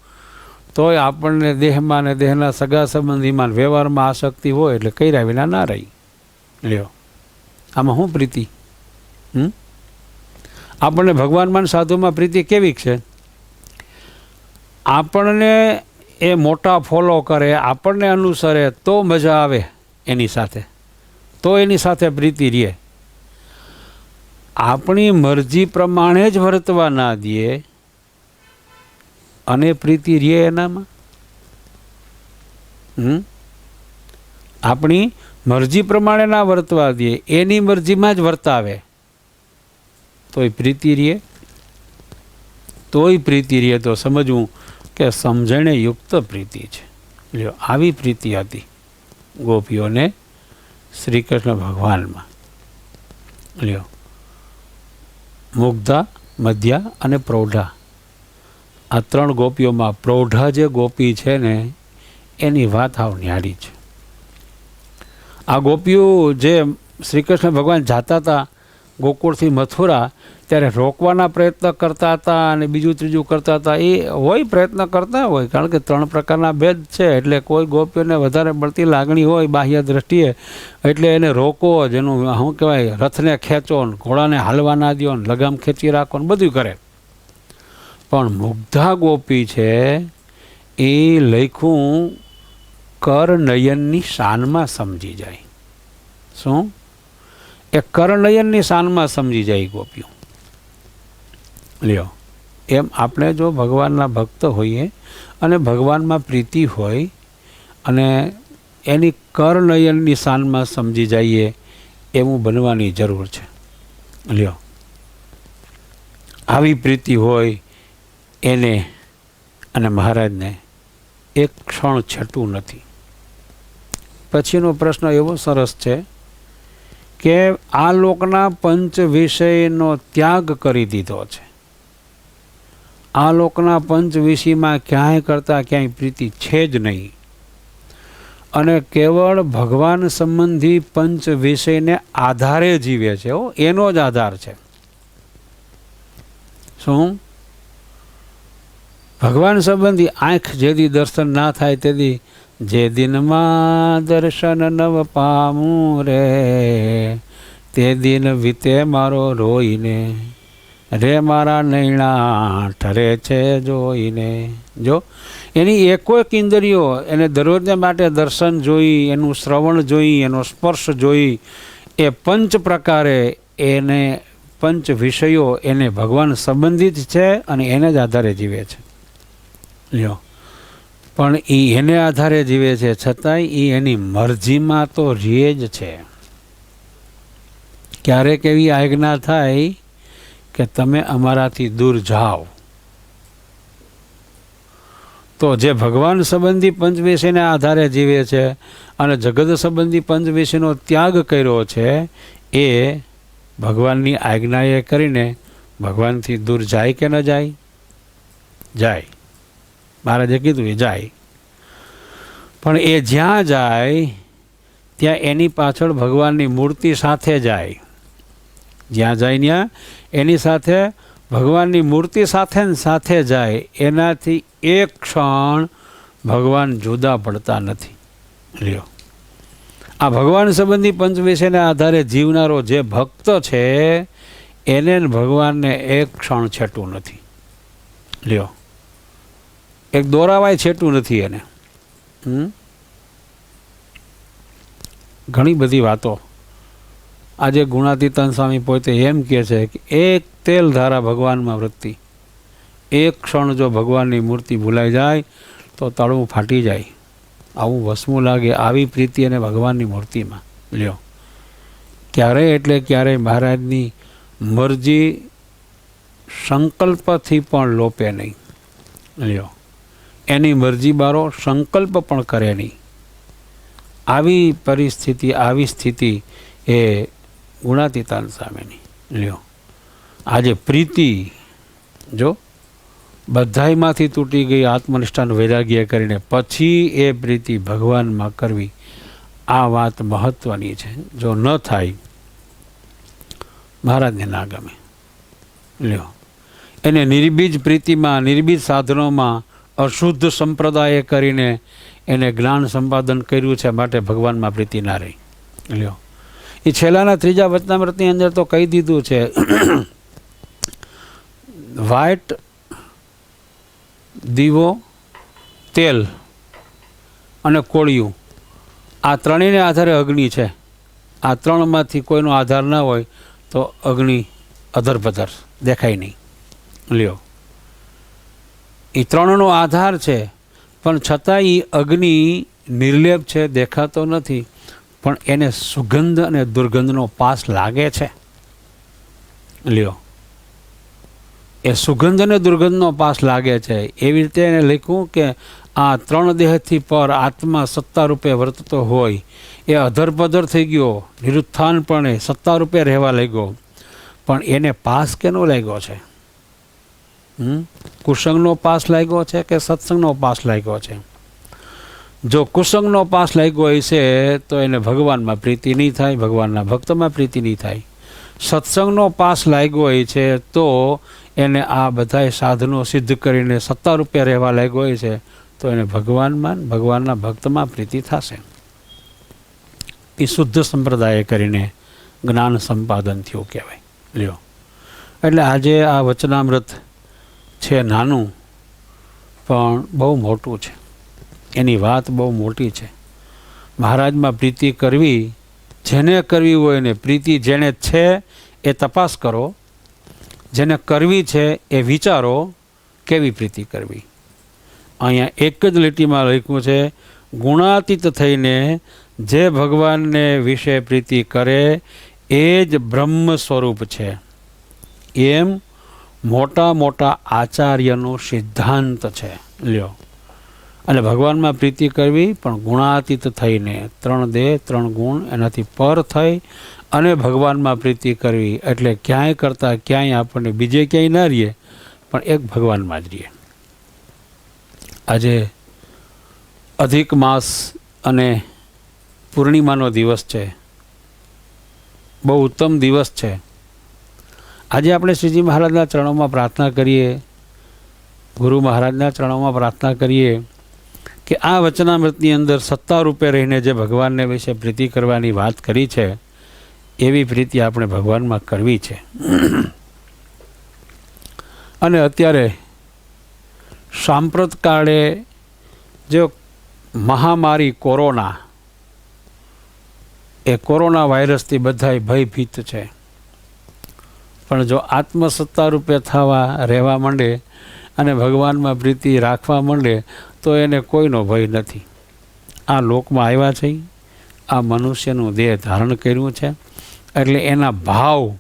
તોય આપણને દેહમાં ને દેહના સગા સંબંધીમાં વ્યવહારમાં આસક્તિ હોય એટલે કર્યા વિના ના રહી. લ્યો, આમાં શું પ્રીતિ? આપણને ભગવાનમાં સાધુમાં પ્રીતિ કેવી છે? આપણને એ મોટા ફોલો કરે, આપણને અનુસરે તો મજા આવે એની સાથે, તો એની સાથે પ્રીતિ રહે. આપણી મરજી પ્રમાણે જ વર્તવા ના દે અને પ્રીતિ રહે એનામાં. આપણી મરજી પ્રમાણે ના વર્તવા દે, એની મરજીમાં જ વર્તાવે તોય પ્રીતિ રહે. તોય પ્રીતિ રહે તો સમજવું કે સમજણે યુક્ત પ્રીતિ છે. લ્યો, આવી પ્રીતિ હતી ગોપીઓને શ્રી કૃષ્ણ ભગવાનમાં. લ્યો, મુગ્ધા, મધ્યા અને પ્રૌઢા, આ ત્રણ ગોપીઓમાં પ્રૌઢા જે ગોપી છે ને એની વાત હાવ ન્યારી છે. આ ગોપીઓ જે શ્રી કૃષ્ણ ભગવાન જાતા હતા ગોકુળથી મથુરા ત્યારે રોકવાના પ્રયત્ન કરતા હતા અને બીજું ત્રીજું કરતા હતા. એ હોય, પ્રયત્ન કરતા હોય, કારણ કે ત્રણ પ્રકારના ભેદ છે. એટલે કોઈ ગોપીઓને વધારે પડતી લાગણી હોય બાહ્ય દ્રષ્ટિએ એટલે એને રોકો જ, એનું શું કહેવાય, રથને ખેંચો ને ઘોડાને હાલવા ના દો ને લગામ ખેંચી રાખો ને બધું કરે. પણ મુગ્ધા ગોપી છે એ લખ્યું કરનયનની શાનમાં સમજી જાય. શું? એ કરનયનની શાનમાં સમજી જાય ગોપીઓ. લ્યો, એમ આપણે જો ભગવાનના ભક્ત હોઈએ અને ભગવાનમાં પ્રીતિ હોય અને એની કરનયનની શાનમાં સમજી જઈએ એવું બનવાની જરૂર છે. લ્યો, આવી પ્રીતિ હોય એને અને મહારાજને એક ક્ષણ છટું નથી. પછીનો પ્રશ્ન એવો સરસ છે કે આ લોકના પંચ વિષયનો ત્યાગ કરી દીધો છે. આ લોકના પંચ વિષયમાં ક્યાંય કરતાં ક્યાંય પ્રીતિ છે જ નહીં. અને કેવળ ભગવાન સંબંધી પંચ વિષયને આધારે જીવે છે. એનો જ આધાર છે. શું? ભગવાન સંબંધી આંખ જેદી દર્શન ના થાય તેથી જે દિનમાં દર્શન નવ પામું રે તે દિન વીતે મારો રોઈને રે મારા નૈણા ઠરે છે જોઈને. જો એની એકોક ઇન્દ્રિયો એને દરરોજને માટે દર્શન જોઈ, એનું શ્રવણ જોઈ, એનો સ્પર્શ જોઈ, એ પંચ પ્રકારે એને પંચ વિષયો એને ભગવાન સંબંધિત છે અને એને જ આધારે જીવે છે. લ્યો, પણ એને આધારે જીવે છે છતાંય એ એની મરજીમાં તો રહે જ છે. ક્યારેક એવી આજ્ઞા થાય કે તમે અમારાથી દૂર જાઓ, તો જે ભગવાન સંબંધી પંચ વિષયને આધારે જીવે છે અને જગત સંબંધી પંચ વિષયનો ત્યાગ કર્યો છે, એ ભગવાનની આજ્ઞાએ કરીને ભગવાનથી દૂર જાય કે ન જાય? જાય. મહારાજે કીધું એ જાય. પણ એ જ્યાં જાય ત્યાં એની પાછળ ભગવાનની મૂર્તિ સાથે જાય. જ્યાં જાય ત્યાં એની સાથે ભગવાનની મૂર્તિ સાથે સાથે જાય. એનાથી એક ક્ષણ ભગવાન જુદા પડતા નથી. લ્યો, આ ભગવાન સંબંધી પંચ વિષયને આધારે જીવનારો જે ભક્ત છે એને ભગવાનને એક ક્ષણ છેટું નથી. લ્યો, એક દોરાવાય છેટું નથી એને. ઘણી બધી વાતો આજે ગુણાતીતાન સ્વામી પોતે એમ કહે છે કે એક તેલ ધારા ભગવાનમાં વૃત્તિ, એક ક્ષણ જો ભગવાનની મૂર્તિ ભૂલાઈ જાય તો તળવું ફાટી જાય. આવું વસમું લાગે આવી પ્રીતિ અને ભગવાનની મૂર્તિમાં. લ્યો, ક્યારેય એટલે ક્યારેય મહારાજની મરજી સંકલ્પથી પણ લોપે નહીં. લ્યો, એની મરજી બારો સંકલ્પ પણ કરે નહીં. આવી પરિસ્થિતિ, આવી સ્થિતિ એ ગુણાતીતાન સામેની. લ્યો, આજે પ્રીતિ જો બધાયમાંથી તૂટી ગઈ, આત્મનિષ્ઠાનું વૈરાગ્ય કરીને પછી એ પ્રીતિ ભગવાનમાં કરવી, આ વાત મહત્ત્વની છે. જો ન થાય, મહારાજને ના ગમે. લ્યો, એને નિર્બીજ પ્રીતિમાં, નિર્બીજ સાધનોમાં અશુદ્ધ સંપ્રદાય કરીને એને જ્ઞાન સંપાદન કર્યું છે, માટે ભગવાનમાં પ્રીતિ ના રહી. લ્યો, એ છેલ્લાના ત્રીજા વચનામૃતની અંદર તો કહી દીધું છે, વ્હાઇટ દીવો, તેલ અને કોળિયું, આ ત્રણેયને આધારે અગ્નિ છે. આ ત્રણમાંથી કોઈનો આધાર ના હોય તો અગ્નિ અધરપધર દેખાય નહીં. લ્યો, એ ત્રણનો આધાર છે, પણ છતાં એ અગ્નિ નિર્લેપ છે, દેખાતો નથી, પણ એને સુગંધ અને દુર્ગંધનો પાસ લાગે છે. લ્યો, એ સુગંધ અને દુર્ગંધનો પાસ લાગે છે. એવી રીતે એને લખ્યું કે આ ત્રણ દેહથી પર આત્મા સત્તા રૂપે વર્તતો હોય, એ અધરપધર થઈ ગયો, નિરુત્થાનપણે સત્તા રૂપે રહેવા લાગ્યો, પણ એને પાસ કેનો લાગ્યો છે? કુસંગનો પાસ લાગ્યો છે કે સત્સંગનો પાસ લાગ્યો છે? જો કુસંગનો પાસ લાગ્યો હશે તો એને ભગવાનમાં પ્રીતિ નહીં થાય, ભગવાનના ભક્તમાં પ્રીતિ નહીં થાય. સત્સંગનો પાસ લાગ્યો હોય છે તો એને આ બધા સાધનો સિદ્ધ કરીને સત્તા રૂપે રહેવા લાગ્યો હોય છે, તો એને ભગવાનમાં, ભગવાનના ભક્તમાં પ્રીતિ થશે. એ શુદ્ધ સંપ્રદાય કરીને જ્ઞાન સંપાદન થયું કહેવાય. લ્યો, એટલે આજે આ વચનામૃત છે નાનું પણ બહુ મોટું છે. એની વાત બહુ મોટી છે. મહારાજમાં પ્રીતિ કરવી, જેને કરવી હોય ને, પ્રીતિ જેને છે એ તપાસ કરો, જેને કરવી છે એ વિચારો કેવી પ્રીતિ કરવી. અહીંયા એક જ લીટીમાં લખ્યું છે, ગુણાતીત થઈને જે ભગવાનને વિશે પ્રીતિ કરે એ જ બ્રહ્મ સ્વરૂપ છે, એમ મોટા મોટા આચાર્યનો સિદ્ધાંત છે. લ્યો, અને ભગવાનમાં પ્રીતિ કરવી પણ ગુણાતીત થઈને, ત્રણ દેહ, ત્રણ ગુણ એનાથી પર થઈ અને ભગવાનમાં પ્રીતિ કરવી, એટલે ક્યાંય કરતાં ક્યાંય આપણને બીજે ક્યાંય ના રહીએ, પણ એક ભગવાનમાં જ રહીએ. આજે અધિક માસ અને પૂર્ણિમાનો દિવસ છે, બહુ ઉત્તમ દિવસ છે. આજે આપણે શ્રીજી મહારાજના ચરણોમાં પ્રાર્થના કરીએ, ગુરુ મહારાજના ચરણોમાં પ્રાર્થના કરીએ કે આ વચનામૃતની અંદર સત્તા રૂપે રહીને જે ભગવાનને વિશે પ્રીતિ કરવાની વાત કરી છે, એવી પ્રીતિ આપણે ભગવાનમાં કરવી છે. અને અત્યારે સાંપ્રત કાળે જે મહામારી કોરોના, એ કોરોના વાયરસથી બધાય ભયભીત છે. પણ જો આત્મસત્તા રૂપે રહેવા માંડે અને ભગવાનમાં પ્રીતિ રાખવા માંડે તો એને કોઈનો ભય નથી. આ લોકમાં આવ્યા છે, આ મનુષ્યનું દેહ ધારણ કર્યું છે, એટલે એના ભાવ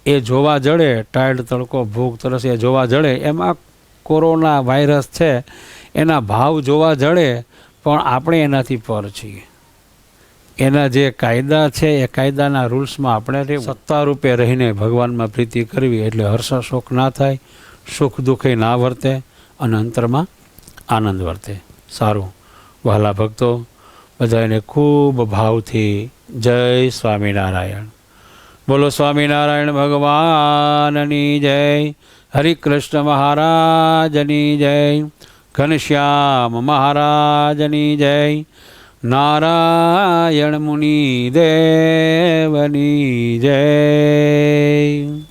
એ જોવા જડે, ટાયર્ડ, તડકો, ભૂખ, તરસ એ જોવા જડે. એમાં કોરોના વાયરસ છે, એના ભાવ જોવા જડે, પણ આપણે એનાથી પર છીએ. એના જે કાયદા છે એ કાયદાના રૂલ્સમાં આપણે રહેવું. સત્તા રૂપે રહીને ભગવાનમાં પ્રીતિ કરવી એટલે હર્ષ શોક ના થાય, સુખ દુઃખે ના વર્તે અને અંતરમાં આનંદ વર્તે. સારું વહાલા ભક્તો, બધાને ખૂબ ભાવથી જય સ્વામિનારાયણ. બોલો સ્વામિનારાયણ ભગવાનની જય, હરિકૃષ્ણ મહારાજની જય, ઘનશ્યામ મહારાજની જય, નારાયણ મુનિ દેવની જય.